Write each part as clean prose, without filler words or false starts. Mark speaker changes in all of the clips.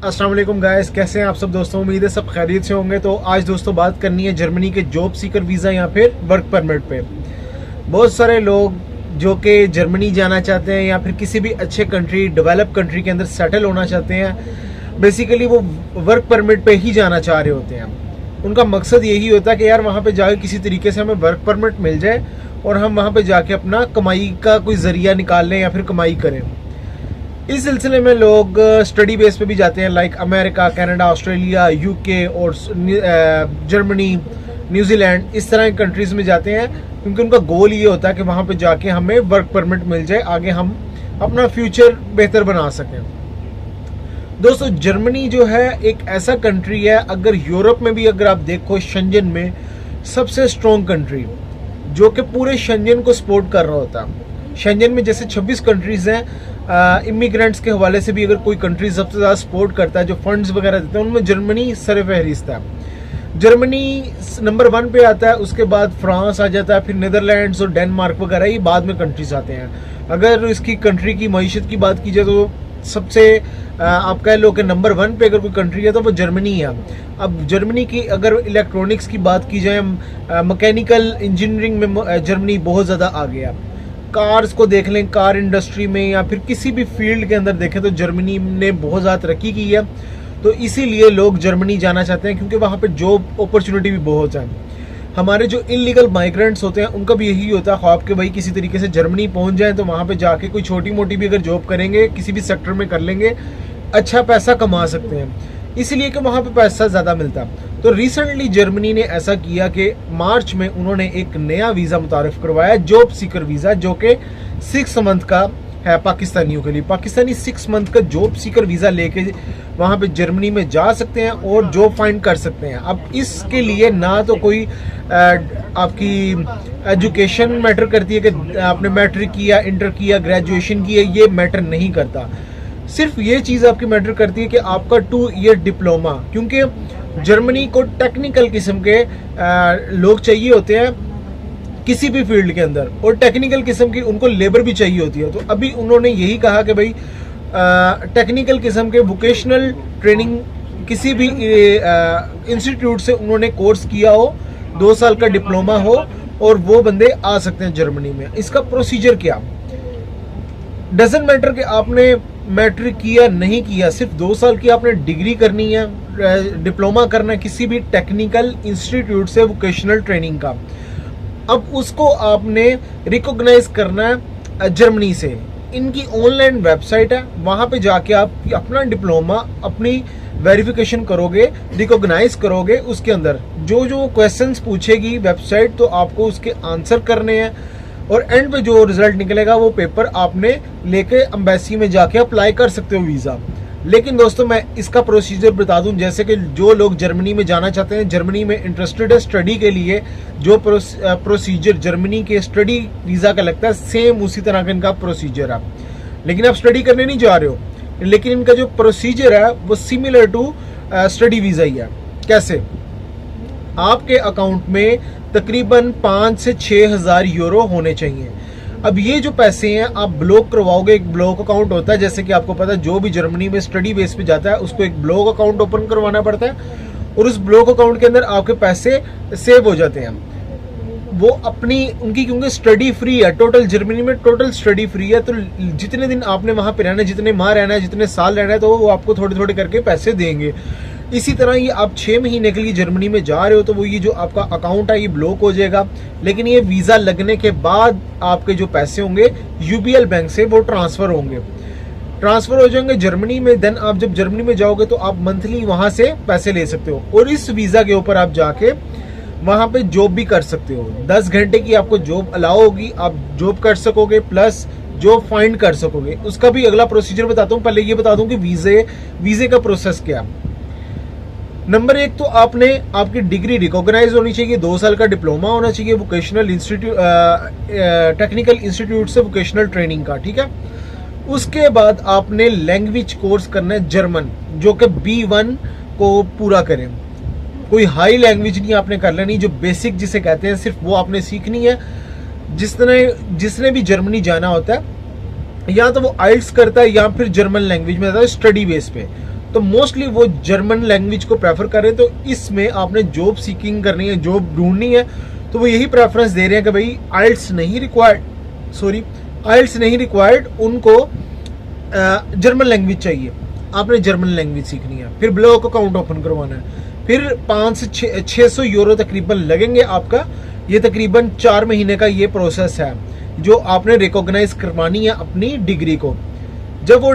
Speaker 1: अस्सलाम वालेकुम गाइस, कैसे हैं आप सब दोस्तों। उम्मीद है सब खैरियत से होंगे। तो आज दोस्तों बात करनी है जर्मनी के जॉब सीकर वीज़ा या फिर वर्क परमिट पे। बहुत सारे लोग जो कि जर्मनी जाना चाहते हैं या फिर किसी भी अच्छे कंट्री, डेवलप कंट्री के अंदर सेटल होना चाहते हैं, बेसिकली वो वर्क परमिट पे ही जाना चाह रहे होते हैं। उनका मकसद यही होता है कि यार वहाँ पे जाके किसी तरीके से हमें वर्क परमिट मिल जाए और हम वहाँ पे जाके अपना कमाई का कोई ज़रिया निकाल लें या फिर कमाई करें। इस सिलसिले में लोग स्टडी बेस पे भी जाते हैं, like America, Canada, Australia, UK और जर्मनी, न्यूजीलैंड, इस तरह की कंट्रीज़ में जाते हैं क्योंकि उनका गोल ये होता है कि वहाँ पे जाके हमें वर्क परमिट मिल जाए, आगे हम अपना फ्यूचर बेहतर बना सकें। दोस्तों जर्मनी जो है एक ऐसा कंट्री है, अगर यूरोप में भी अगर आप देखो शेंजन में सबसे स्ट्रॉन्ग कंट्री जो कि पूरे शेंजन को सपोर्ट कर रहा होता है। शेंजन में जैसे 26 कंट्रीज़ हैं, इमिग्रेंट्स के हवाले से भी अगर कोई कंट्री सबसे ज़्यादा सपोर्ट करता है, जो फंड्स वगैरह देते हैं, उनमें जर्मनी सरफहरिस्त है। जर्मनी नंबर 1 पे आता है, उसके बाद फ्रांस आ जाता है, फिर नीदरलैंड्स और डेनमार्क वगैरह ये बाद में कंट्रीज आते हैं। अगर इसकी कंट्री की मईशत की बात की जाए तो सबसे आप कह लो कि नंबर 1 पे अगर कोई कंट्री है तो वो जर्मनी है। अब जर्मनी की अगर इलेक्ट्रॉनिक्स की बात की जाए, मैकेनिकल इंजीनियरिंग में जर्मनी बहुत ज़्यादा आगे है। कार्स को देख लें, कार इंडस्ट्री में या फिर किसी भी फील्ड के अंदर देखें तो जर्मनी ने बहुत ज़्यादा तरक्की की है। तो इसीलिए लोग जर्मनी जाना चाहते हैं क्योंकि वहाँ पे जॉब अपॉर्चुनिटी भी बहुत है। हमारे जो इलीगल माइग्रेंट्स होते हैं उनका भी यही होता है ख्वाब कि भाई किसी तरीके से जर्मनी पहुँच जाए तो वहाँ पे जाके कोई छोटी मोटी भी अगर जॉब करेंगे, किसी भी सेक्टर में कर लेंगे, अच्छा पैसा कमा सकते हैं, इसलिए कि वहाँ पे पैसा ज़्यादा मिलता है। तो रिसेंटली जर्मनी ने ऐसा किया कि मार्च में उन्होंने एक नया वीज़ा मुतारिफ करवाया, जॉब सीकर वीज़ा, जो कि 6 मंथ का है पाकिस्तानियों के लिए। पाकिस्तानी 6 मंथ का जॉब सीकर वीज़ा लेके वहाँ पे जर्मनी में जा सकते हैं और जॉब फाइंड कर सकते हैं। अब इसके लिए ना तो कोई आपकी एजुकेशन मैटर करती है कि आपने मैट्रिक किया, इंटर किया, ग्रेजुएशन किया, ये मैटर नहीं करता। सिर्फ ये चीज़ आपकी मैटर करती है कि आपका 2 ईयर डिप्लोमा, क्योंकि जर्मनी को टेक्निकल किस्म के लोग चाहिए होते हैं किसी भी फील्ड के अंदर, और टेक्निकल किस्म की उनको लेबर भी चाहिए होती है। तो अभी उन्होंने यही कहा कि भाई टेक्निकल किस्म के वोकेशनल ट्रेनिंग किसी भी इंस्टीट्यूट से उन्होंने कोर्स किया हो, 2 साल का डिप्लोमा हो, और वो बंदे आ सकते हैं जर्मनी में। इसका प्रोसीजर क्या, डजंट मैटर कि आपने मैट्रिक किया नहीं किया, सिर्फ 2 साल की आपने डिग्री करनी है, डिप्लोमा करना है किसी भी टेक्निकल इंस्टीट्यूट से वोकेशनल ट्रेनिंग का। अब उसको आपने रिकॉग्नाइज करना है जर्मनी से। इनकी ऑनलाइन वेबसाइट है, वहाँ पे जाके आप अपना डिप्लोमा, अपनी वेरिफिकेशन करोगे, रिकॉग्नाइज करोगे। उसके अंदर जो जो क्वेश्चंस पूछेगी वेबसाइट, तो आपको उसके आंसर करने हैं और एंड पे जो रिजल्ट निकलेगा वो पेपर आपने लेके एम्बेसी में जाके अप्लाई कर सकते हो वीज़ा। लेकिन दोस्तों मैं इसका प्रोसीजर बता दूं, जैसे कि जो लोग जर्मनी में जाना चाहते हैं, जर्मनी में इंटरेस्टेड है स्टडी के लिए, जो प्रोसीजर जर्मनी के स्टडी वीज़ा का लगता है, सेम उसी तरह का इनका प्रोसीजर है। लेकिन आप स्टडी करने नहीं जा रहे हो, लेकिन इनका जो प्रोसीजर है वो सिमिलर टू स्टडी वीज़ा ही है। कैसे, आपके अकाउंट में तकरीबन 5 से 6 हज़ार यूरो होने चाहिए। अब ये जो पैसे हैं आप ब्लॉक करवाओगे, एक ब्लॉक अकाउंट होता है, जैसे कि आपको पता है जो भी जर्मनी में स्टडी बेस पे जाता है उसको एक ब्लॉक अकाउंट ओपन करवाना पड़ता है और उस ब्लॉक अकाउंट के अंदर आपके पैसे सेव हो जाते हैं। वो अपनी उनकी, क्योंकि स्टडी फ्री है, टोटल जर्मनी में टोटल स्टडी फ्री है, तो जितने दिन आपने वहाँ पे रहना है, जितने माह रहना है, जितने साल रहना है, तो वो आपको थोड़े थोड़े करके पैसे देंगे। इसी तरह ये आप 6 महीने के लिए जर्मनी में जा रहे हो तो वो ये जो आपका अकाउंट है ये ब्लॉक हो जाएगा। लेकिन ये वीज़ा लगने के बाद आपके जो पैसे होंगे यूबीएल बैंक से वो ट्रांसफ़र हो जाएंगे जर्मनी में। देन आप जब जर्मनी में जाओगे तो आप मंथली वहाँ से पैसे ले सकते हो और इस वीज़ा के ऊपर आप जाके वहाँ पे जॉब भी कर सकते हो। 10 घंटे की आपको जॉब अलाउ होगी, आप जॉब कर सकोगे प्लस जॉब फाइंड कर सकोगे। उसका भी अगला प्रोसीजर बताता हूँ। पहले ये बता दूँ कि वीज़े का प्रोसेस क्या। नंबर 1 तो आपने आपकी डिग्री रिकॉग्नाइज होनी चाहिए, 2 साल का डिप्लोमा होना चाहिए वोकेशनल इंस्टीट्यूट, टेक्निकल इंस्टीट्यूट से वोकेशनल ट्रेनिंग का, ठीक है। उसके बाद आपने लैंग्वेज कोर्स करना है जर्मन, जो कि B1 को पूरा करें। कोई लैंग्वेज नहीं आपने कर लेनी, जो बेसिक जिसे कहते हैं सिर्फ वो आपने सीखनी है। जिसने भी जर्मनी जाना होता है या तो वो आइल्स करता है या फिर जर्मन लैंग्वेज में जाता है स्टडी बेस पे। तो मोस्टली वो जर्मन लैंग्वेज को प्रेफर कर रहे हैं। तो इसमें आपने जॉब सीकिंग करनी है, जॉब ढूंढनी है, तो वो यही प्रेफरेंस दे रहे हैं कि भाई आइल्स नहीं रिक्वायर्ड, उनको जर्मन लैंग्वेज चाहिए। आपने जर्मन लैंग्वेज सीखनी है, फिर ब्लॉक अकाउंट ओपन करवाना है, फिर 500 से 600 यूरो तकरीबन लगेंगे आपका। ये तकरीबन 4 महीने का ये प्रोसेस है जो आपने रिकॉग्नाइज करवानी है अपनी डिग्री को। जब वो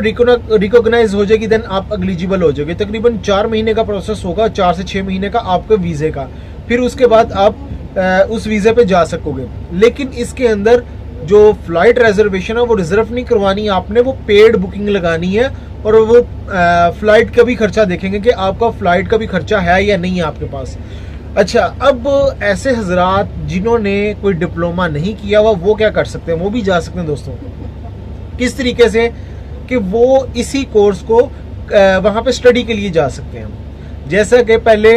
Speaker 1: रिकॉग्नाइज हो जाएगी देन आप एलिजिबल हो जाओगे। तकरीबन 4 महीने का प्रोसेस होगा, 4 से 6 महीने का आपके वीजे का। फिर उसके बाद आप उस वीजे पे जा सकोगे। लेकिन इसके अंदर जो फ्लाइट रिजर्वेशन है वो रिजर्व नहीं करवानी है आपने, वो पेड बुकिंग लगानी है। और वो फ्लाइट का भी खर्चा देखेंगे कि आपका फ्लाइट का भी खर्चा है या नहीं है आपके पास। अच्छा, अब ऐसे हजरात जिन्होंने कोई डिप्लोमा नहीं किया हुआ वो क्या कर सकते हैं? वो भी जा सकते हैं दोस्तों। किस तरीके से कि वो इसी कोर्स को वहाँ पे स्टडी के लिए जा सकते हैं। जैसा कि पहले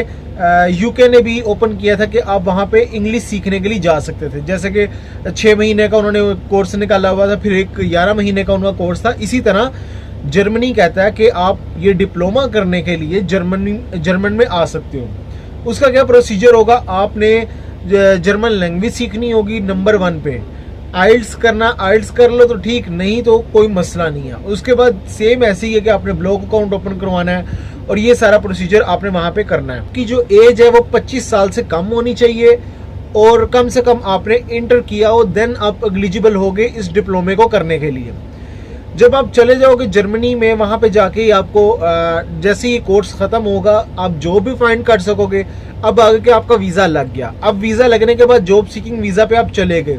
Speaker 1: यूके ने भी ओपन किया था कि आप वहाँ पे इंग्लिश सीखने के लिए जा सकते थे। जैसे कि 6 महीने का उन्होंने कोर्स निकाला हुआ था, फिर एक 11 महीने का उनका कोर्स था। इसी तरह जर्मनी कहता है कि आप ये डिप्लोमा करने के लिए जर्मन में आ सकते हो। उसका क्या प्रोसीजर होगा? आपने जर्मन लैंग्वेज सीखनी होगी नंबर 1 पे। आइल्स कर लो तो ठीक, नहीं तो कोई मसला नहीं है। उसके बाद सेम ऐसे ही है कि आपने ब्लॉक अकाउंट ओपन करवाना है और ये सारा प्रोसीजर आपने वहां पे करना है। कि जो एज है वो 25 साल से कम होनी चाहिए और कम से कम आपने इंटर किया हो, देन आप एलिजिबल होगे इस डिप्लोमे को करने के लिए। जब आप चले जाओगे जर्मनी में, वहां पे जाके ही आपको जैसे ही कोर्स खत्म होगा आप जॉब भी फाइंड कर सकोगे। अब आगे के आपका वीजा लग गया। अब वीजा लगने के बाद जॉब सीकिंग वीजा पे आप चले गए।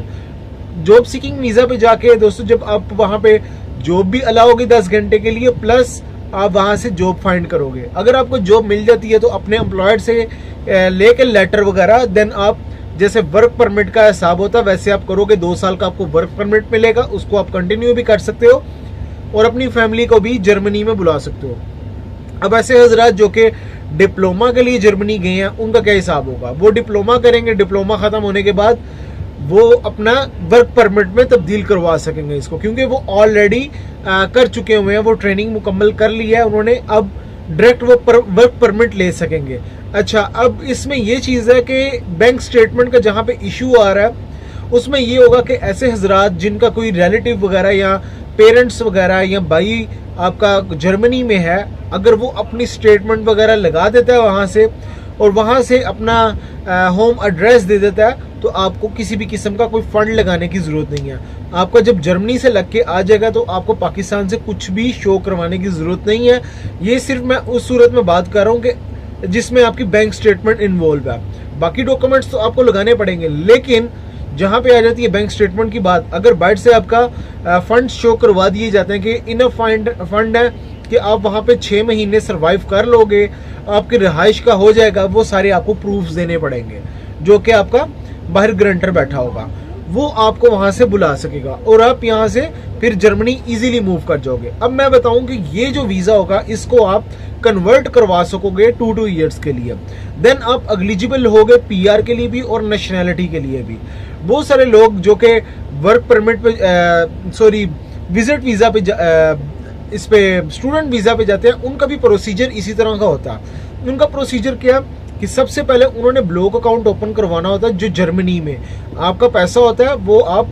Speaker 1: जॉब सीकिंग वीजा पे जाके दोस्तों जब आप वहां पे जॉब भी अलाउ होगी 10 घंटे के लिए, प्लस आप वहां से जॉब फाइंड करोगे। अगर आपको जॉब मिल जाती है तो अपने एम्प्लॉयर से लेके लेटर वगैरह, देन आप जैसे वर्क परमिट का हिसाब होता है वैसे आप करोगे। 2 साल का आपको वर्क परमिट मिलेगा, उसको आप कंटिन्यू भी कर सकते हो और अपनी फैमिली को भी जर्मनी में बुला सकते हो। अब ऐसे हजरात जो कि डिप्लोमा के लिए जर्मनी गए हैं उनका क्या हिसाब होगा? वो डिप्लोमा करेंगे, डिप्लोमा खत्म होने के बाद वो अपना वर्क परमिट में तब्दील करवा सकेंगे इसको, क्योंकि वो ऑलरेडी कर चुके हुए हैं, वो ट्रेनिंग मुकम्मल कर ली है उन्होंने। अब डायरेक्ट वो वर्क परमिट ले सकेंगे। अच्छा, अब इसमें ये चीज़ है कि बैंक स्टेटमेंट का जहाँ पे इशू आ रहा है उसमें ये होगा कि ऐसे हजरात जिनका कोई रिलेटिव वगैरह या पेरेंट्स वगैरह या भाई आपका जर्मनी में है, अगर वो अपनी स्टेटमेंट वगैरह लगा देता है वहाँ से और वहाँ से अपना होम एड्रेस दे देता है, तो आपको किसी भी किस्म का कोई फंड लगाने की ज़रूरत नहीं है। आपका जब जर्मनी से लग के आ जाएगा तो आपको पाकिस्तान से कुछ भी शो करवाने की ज़रूरत नहीं है। ये सिर्फ मैं उस सूरत में बात कर रहा हूँ कि जिसमें आपकी बैंक स्टेटमेंट इन्वॉल्व है। बाकी डॉक्यूमेंट्स तो आपको लगाने पड़ेंगे, लेकिन जहाँ पे आ जाती है बैंक स्टेटमेंट की बात, अगर बाइट से आपका फंड शो करवा दिए जाते हैं कि इनफ फंड है कि आप वहाँ पे 6 महीने सर्वाइव कर लोगे, आपकी रिहाइश का हो जाएगा, वो सारे आपको प्रूफ्स देने पड़ेंगे। जो कि आपका बाहर गारंटर बैठा होगा वो आपको वहाँ से बुला सकेगा और आप यहाँ से फिर जर्मनी इजीली मूव कर जाओगे। अब मैं बताऊँ कि ये जो वीज़ा होगा इसको आप कन्वर्ट करवा सकोगे 2 ईयर्स के लिए। देन आप एलिजिबल होगे PR के लिए भी और नेशनैलिटी के लिए भी। बहुत सारे लोग जो कि वर्क परमिट पे विजिट वीज़ा पे इस पे स्टूडेंट वीज़ा पे जाते हैं, उनका भी प्रोसीजर इसी तरह का होता है। उनका प्रोसीजर क्या कि सबसे पहले उन्होंने ब्लॉक अकाउंट ओपन करवाना होता है। जो जर्मनी में आपका पैसा होता है वो आप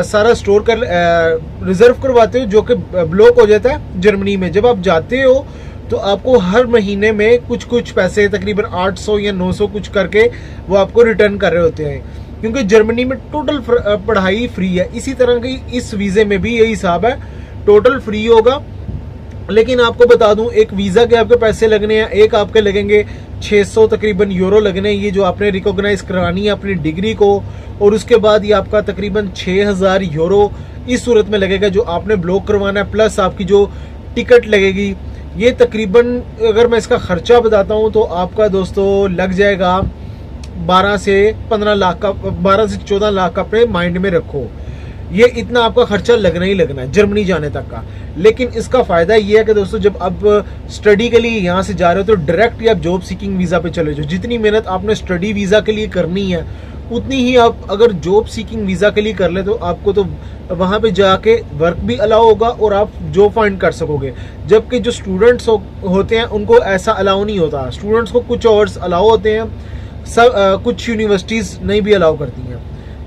Speaker 1: सारा स्टोर कर रिजर्व करवाते हो, जो कि ब्लॉक हो जाता है जर्मनी में। जब आप जाते हो तो आपको हर महीने में कुछ पैसे तकरीबन 800 या 900 कुछ करके वो आपको रिटर्न कर रहे होते हैं, क्योंकि जर्मनी में टोटल पढ़ाई फ्री है। इसी तरह की इस वीज़े में भी यही हिसाब है, टोटल फ्री होगा। लेकिन आपको बता दूं, एक वीज़ा के आपके पैसे लगने हैं, एक आपके लगेंगे 600 तकरीबन यूरो लगने हैं, ये जो आपने रिकॉग्नाइज करानी है अपनी डिग्री को। और उसके बाद ये आपका तकरीबन 6000 यूरो इस सूरत में लगेगा जो आपने ब्लॉक करवाना है, प्लस आपकी जो टिकट लगेगी। ये तकरीबन अगर मैं इसका खर्चा बताता हूँ तो आपका दोस्तों लग जाएगा 12 से 15 लाख का, 12 से 14 लाख का अपने माइंड में रखो। ये इतना आपका खर्चा लगना ही लगना है जर्मनी जाने तक का। लेकिन इसका फायदा ये है कि दोस्तों जब आप स्टडी के लिए यहाँ से जा रहे हो तो डायरेक्ट आप जॉब सीकिंग वीज़ा पे चले जाओ। जितनी मेहनत आपने स्टडी वीज़ा के लिए करनी है उतनी ही आप अगर जॉब सीकिंग वीज़ा के लिए कर ले तो आपको तो वहाँ पे जाके वर्क भी अलाउ होगा और आप जॉब फाइंड कर सकोगे। जबकि जो स्टूडेंट्स होते हैं उनको ऐसा अलाउ नहीं होता। स्टूडेंट्स को कुछ आवर्स अलाउ होते हैं, कुछ यूनिवर्सिटीज़ नहीं भी अलाउ करती हैं।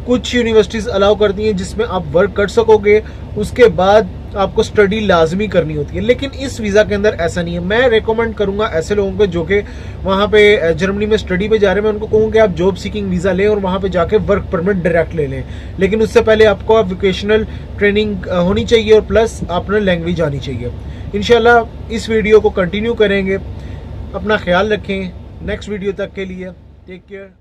Speaker 1: कुछ यूनिवर्सिटीज़ अलाउ करती हैं जिसमें आप वर्क कर सकोगे, उसके बाद आपको स्टडी लाजमी करनी होती है। लेकिन इस वीज़ा के अंदर ऐसा नहीं है। मैं रिकमेंड करूंगा ऐसे लोगों को जो कि वहाँ पे जर्मनी में स्टडी पे जा रहे हैं, मैं उनको कहूँगा कि आप जॉब सीकिंग वीज़ा लें और वहाँ पे जाके वर्क परमिट डायरेक्ट ले लें। लेकिन उससे पहले आपको वोकेशनल ट्रेनिंग होनी चाहिए और प्लस अपना लैंग्वेज आनी चाहिए। इंशाल्लाह इस वीडियो को कंटिन्यू करेंगे। अपना ख्याल रखें। नेक्स्ट वीडियो तक के लिए टेक केयर।